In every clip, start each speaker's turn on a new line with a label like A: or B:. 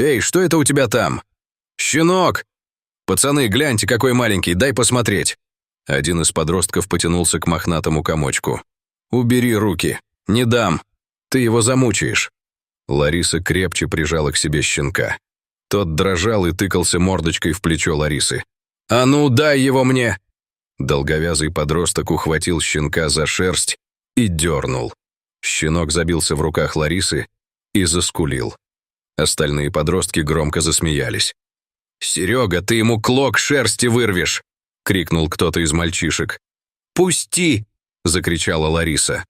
A: «Эй, что это у тебя там?» «Щенок! Пацаны, гляньте, какой маленький, дай посмотреть!» Один из подростков потянулся к мохнатому комочку. «Убери руки! Не дам! Ты его замучаешь!» Лариса крепче прижала к себе щенка. Тот дрожал и тыкался мордочкой в плечо Ларисы. «А ну, дай его мне!» Долговязый подросток ухватил щенка за шерсть и дернул. Щенок забился в руках Ларисы и заскулил. Остальные подростки громко засмеялись. «Серега, ты ему клок шерсти вырвешь!» — крикнул кто-то из мальчишек. «Пусти!» — закричала Лариса.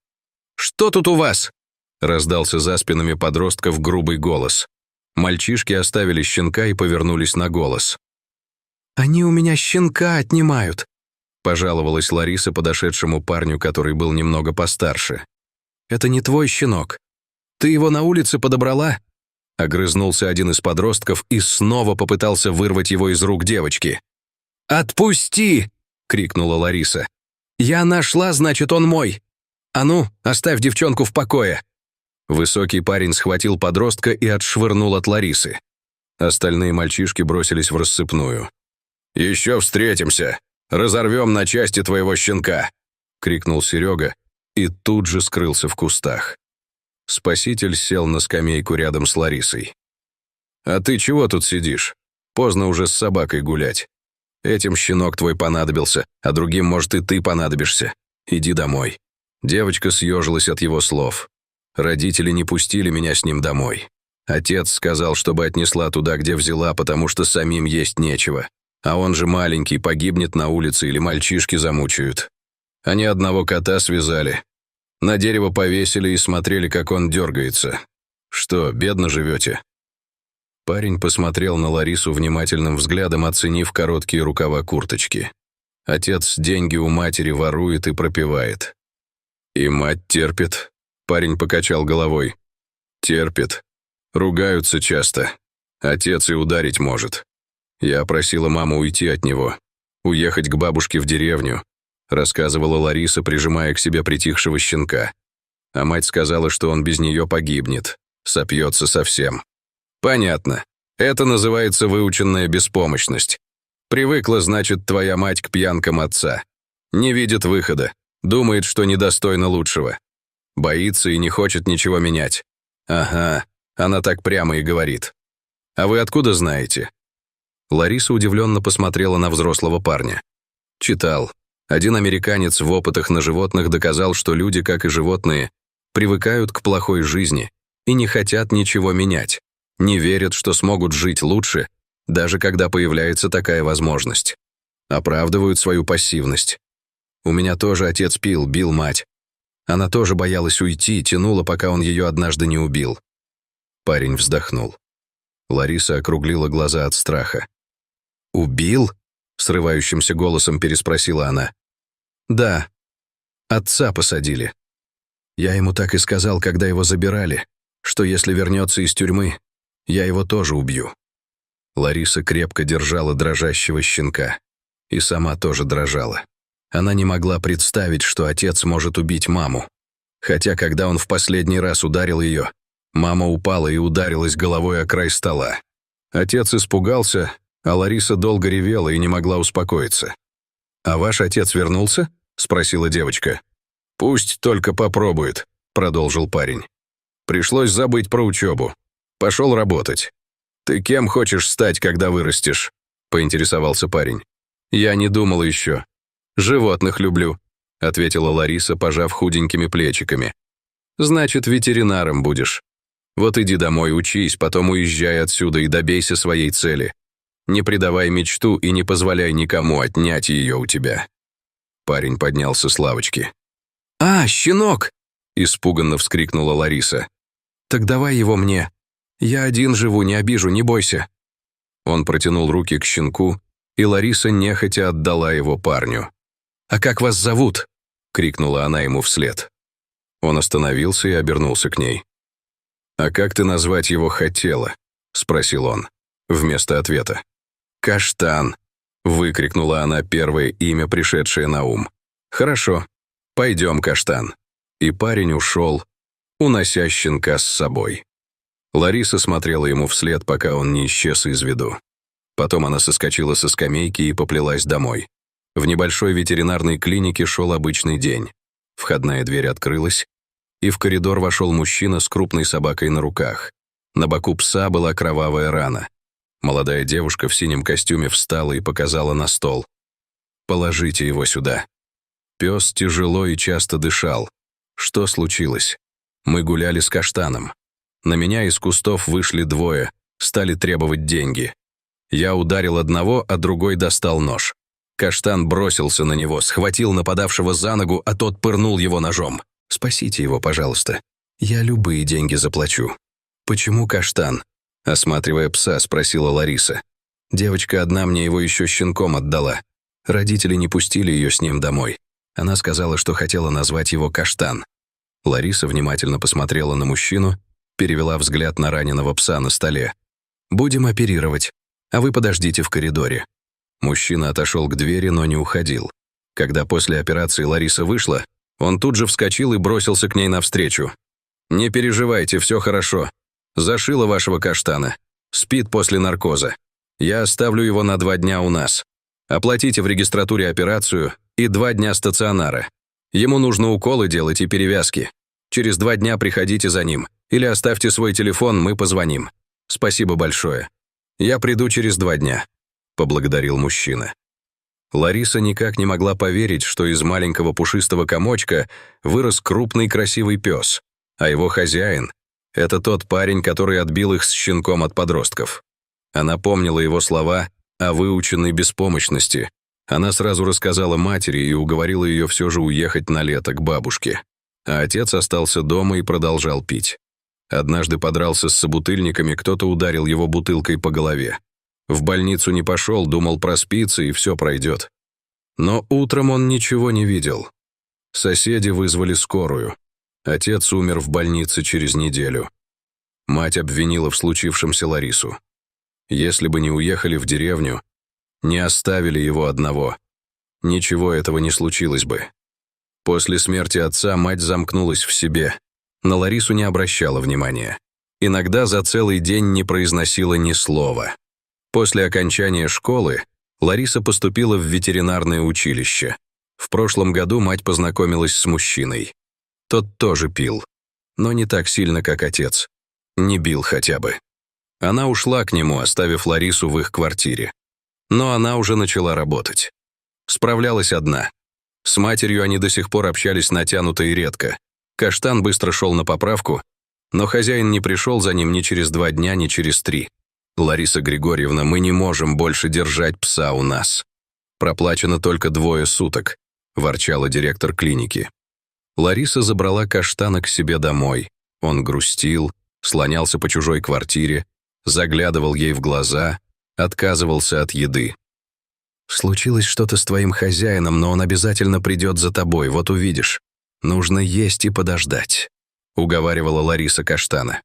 A: «Что тут у вас?» — раздался за спинами подростков грубый голос. Мальчишки оставили щенка и повернулись на голос. «Они у меня щенка отнимают», — пожаловалась Лариса подошедшему парню, который был немного постарше. «Это не твой щенок. Ты его на улице подобрала?» Огрызнулся один из подростков и снова попытался вырвать его из рук девочки. «Отпусти!» — крикнула Лариса. «Я нашла, значит, он мой. А ну, оставь девчонку в покое!» Высокий парень схватил подростка и отшвырнул от Ларисы. Остальные мальчишки бросились в рассыпную. «Еще встретимся! Разорвем на части твоего щенка!» — крикнул Серега и тут же скрылся в кустах. Спаситель сел на скамейку рядом с Ларисой. «А ты чего тут сидишь? Поздно уже с собакой гулять. Этим щенок твой понадобился, а другим, может, и ты понадобишься. Иди домой». Девочка съежилась от его слов. Родители не пустили меня с ним домой. Отец сказал, чтобы отнесла туда, где взяла, потому что самим есть нечего. А он же маленький, погибнет на улице или мальчишки замучают. Они одного кота связали. На дерево повесили и смотрели, как он дергается. Что, бедно живете?» Парень посмотрел на Ларису внимательным взглядом, оценив короткие рукава курточки. Отец деньги у матери ворует и пропивает. «И мать терпит?» Парень покачал головой. «Терпит. Ругаются часто. Отец и ударить может. Я просила маму уйти от него, уехать к бабушке в деревню», рассказывала Лариса, прижимая к себе притихшего щенка. А мать сказала, что он без нее погибнет, сопьется совсем. «Понятно. Это называется выученная беспомощность. Привыкла, значит, твоя мать к пьянкам отца. Не видит выхода, думает, что недостойна лучшего. Боится и не хочет ничего менять. Ага, она так прямо и говорит. А вы откуда знаете?» Лариса удивленно посмотрела на взрослого парня. «Читал. Один американец в опытах на животных доказал, что люди, как и животные, привыкают к плохой жизни и не хотят ничего менять, не верят, что смогут жить лучше, даже когда появляется такая возможность. Оправдывают свою пассивность. У меня тоже отец пил, бил мать. Она тоже боялась уйти, тянула, пока он ее однажды не убил». Парень вздохнул. Лариса округлила глаза от страха. «Убил?» — срывающимся голосом переспросила она. «Да. Отца посадили. Я ему так и сказал, когда его забирали, что если вернется из тюрьмы, я его тоже убью». Лариса крепко держала дрожащего щенка. И сама тоже дрожала. Она не могла представить, что отец может убить маму. Хотя, когда он в последний раз ударил ее, мама упала и ударилась головой о край стола. Отец испугался, а Лариса долго ревела и не могла успокоиться. «А ваш отец вернулся?» — спросила девочка. «Пусть только попробует», — продолжил парень. «Пришлось забыть про учебу. Пошел работать. Ты кем хочешь стать, когда вырастешь?» — поинтересовался парень. «Я не думал еще. Животных люблю», — ответила Лариса, пожав худенькими плечиками. «Значит, ветеринаром будешь. Вот иди домой, учись, потом уезжай отсюда и добейся своей цели. Не предавай мечту и не позволяй никому отнять ее у тебя». Парень поднялся с лавочки. «А, щенок!» — испуганно вскрикнула Лариса. «Так давай его мне. Я один живу, не обижу, не бойся». Он протянул руки к щенку, и Лариса нехотя отдала его парню. «А как вас зовут?» — крикнула она ему вслед. Он остановился и обернулся к ней. «А как ты назвать его хотела?» — спросил он, вместо ответа. «Каштан!» — выкрикнула она первое имя, пришедшее на ум. «Хорошо, пойдем, Каштан». И парень ушел, унося щенка с собой. Лариса смотрела ему вслед, пока он не исчез из виду. Потом она соскочила со скамейки и поплелась домой. В небольшой ветеринарной клинике шел обычный день. Входная дверь открылась, и в коридор вошел мужчина с крупной собакой на руках. На боку пса была кровавая рана. Молодая девушка в синем костюме встала и показала на стол. «Положите его сюда». Пес тяжело и часто дышал. Что случилось? Мы гуляли с Каштаном. На меня из кустов вышли двое, стали требовать деньги. Я ударил одного, а другой достал нож. Каштан бросился на него, схватил нападавшего за ногу, а тот пырнул его ножом. «Спасите его, пожалуйста. Я любые деньги заплачу». «Почему Каштан?» Осматривая пса, спросила Лариса. «Девочка одна мне его еще щенком отдала. Родители не пустили ее с ним домой. Она сказала, что хотела назвать его Каштан». Лариса внимательно посмотрела на мужчину, перевела взгляд на раненого пса на столе. «Будем оперировать, а вы подождите в коридоре». Мужчина отошел к двери, но не уходил. Когда после операции Лариса вышла, он тут же вскочил и бросился к ней навстречу. «Не переживайте, все хорошо. Зашила вашего Каштана. Спит после наркоза. Я оставлю его на 2 дня у нас. Оплатите в регистратуре операцию и 2 дня стационара. Ему нужно уколы делать и перевязки. Через 2 дня приходите за ним. Или оставьте свой телефон, мы позвоним. Спасибо большое. Я приду через 2 дня», — поблагодарил мужчина. Лариса никак не могла поверить, что из маленького пушистого комочка вырос крупный красивый пес, а его хозяин — это тот парень, который отбил их с щенком от подростков. Она помнила его слова о выученной беспомощности. Она сразу рассказала матери и уговорила ее все же уехать на лето к бабушке. А отец остался дома и продолжал пить. Однажды подрался с собутыльниками, кто-то ударил его бутылкой по голове. В больницу не пошел, думал, проспится и все пройдет. Но утром он ничего не видел. Соседи вызвали скорую. Отец умер в больнице через неделю. Мать обвинила в случившемся Ларису. Если бы не уехали в деревню, не оставили его одного, ничего этого не случилось бы. После смерти отца мать замкнулась в себе. На Ларису не обращала внимания. Иногда за целый день не произносила ни слова. После окончания школы Лариса поступила в ветеринарное училище. В прошлом году мать познакомилась с мужчиной. Тот тоже пил, но не так сильно, как отец. Не бил хотя бы. Она ушла к нему, оставив Ларису в их квартире. Но она уже начала работать. Справлялась одна. С матерью они до сих пор общались натянуто и редко. Каштан быстро шел на поправку, но хозяин не пришел за ним ни через 2 дня, ни через 3. «Лариса Григорьевна, мы не можем больше держать пса у нас. Проплачено только 2 суток», – ворчала директор клиники. Лариса забрала Каштана к себе домой. Он грустил, слонялся по чужой квартире, заглядывал ей в глаза, отказывался от еды. «Случилось что-то с твоим хозяином, но он обязательно придет за тобой, вот увидишь. Нужно есть и подождать», — уговаривала Лариса Каштана.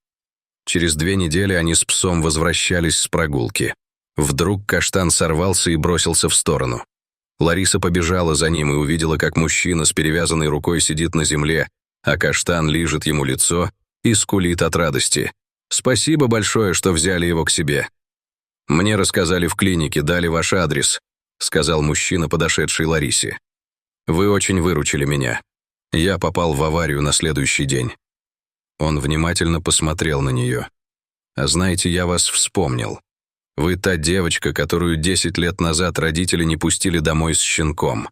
A: Через 2 недели они с псом возвращались с прогулки. Вдруг Каштан сорвался и бросился в сторону. Лариса побежала за ним и увидела, как мужчина с перевязанной рукой сидит на земле, а Каштан лижет ему лицо и скулит от радости. «Спасибо большое, что взяли его к себе. Мне рассказали в клинике, дали ваш адрес», — сказал мужчина, подошедший Ларисе. «Вы очень выручили меня. Я попал в аварию на следующий день». Он внимательно посмотрел на нее. «А знаете, я вас вспомнил. Вы та девочка, которую 10 лет назад родители не пустили домой с щенком.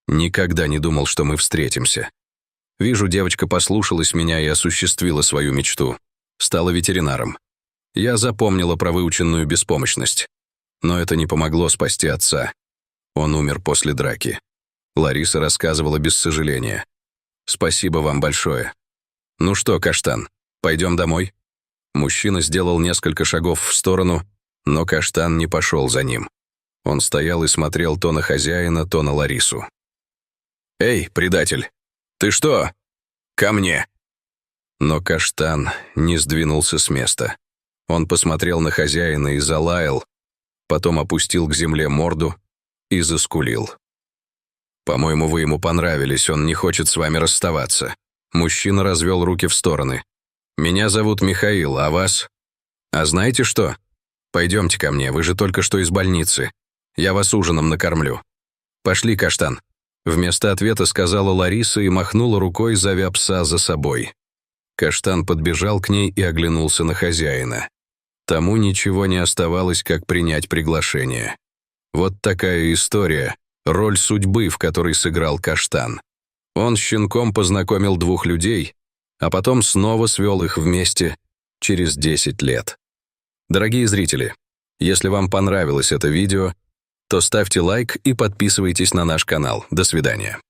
A: Никогда не думал, что мы встретимся. Вижу, девочка послушалась меня и осуществила свою мечту. Стала ветеринаром. Я запомнила про выученную беспомощность. Но это не помогло спасти отца. Он умер после драки». Лариса рассказывала без сожаления. «Спасибо вам большое. Ну что, Каштан, пойдем домой?» Мужчина сделал несколько шагов в сторону, но Каштан не пошел за ним. Он стоял и смотрел то на хозяина, то на Ларису. «Эй, предатель, ты что? Ко мне!» Но Каштан не сдвинулся с места. Он посмотрел на хозяина и залаял, потом опустил к земле морду и заскулил. «По-моему, вы ему понравились, он не хочет с вами расставаться». Мужчина развел руки в стороны. Меня зовут Михаил, а вас? А знаете что? Пойдемте ко мне, вы же только что из больницы. Я вас ужином накормлю. Пошли, Каштан. Вместо ответа сказала Лариса и махнула рукой, зовя пса за собой. Каштан подбежал к ней и оглянулся на хозяина. Тому ничего не оставалось, как принять приглашение. Вот такая история, роль судьбы, в которой сыграл Каштан. Он щенком познакомил двух людей, а потом снова свел их вместе через 10 лет. Дорогие зрители, если вам понравилось это видео, то ставьте лайк и подписывайтесь на наш канал. До свидания.